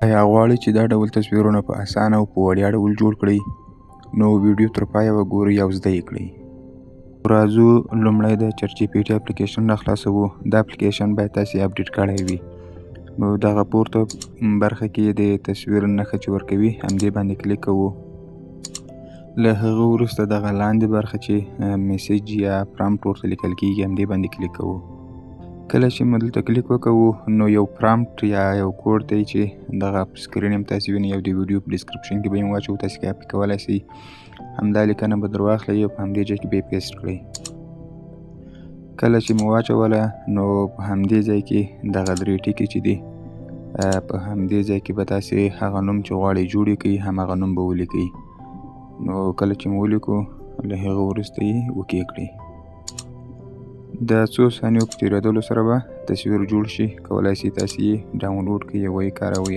ایا غواړئ چې دا ډول تصویرونه په اسانه او په وړیا ډول جوړ کړئ؟ نو ویډیو تر پایه وګورئ او زده یې کړئ. راځو لومړی د چټ جي پي ټي اپلیکیشن راخلاصوو. دا اپلیکیشن باید تاسې اپډیټ کړی وي. نو دغه پورته برخه کې د تصویر نښه چې ورکوي همدې باندې کلیک کوو. له هغه وروسته دغه لاندې برخه چې میسیج یا پرامپټ ورته لیکل کیږي همدې باندې کلیک کوو. کله چې مو دلته کلیک وکوو نو یو پرامپټ یا یو کوډ دی چې دغه په سکرین هم تاسې وینئ او د ویډیو په ډسکرپشن کې به یې واچوو، تاسې کاپي کولی شئ. همدا لیکنه به در واخلئ او په همدې ځای کې به یې پیسټ کړئ. کله چې مو واچوله نو په همدې ځای کې دغه درې ټکي چې دي په همدې ځای کې به تاسې هغه نوم چې غواړئ جوړ یې کړئ هماغه نوم به ولیکئ. نو کله چې مو ولیکو له هغه وروسته یې اوکې کړئ. د څو ثانیو په تېرېدلو سره به تصویر جوړ شي. کولی شئ تاسې یې ډاونلوډ کړئ او یې کاروئ.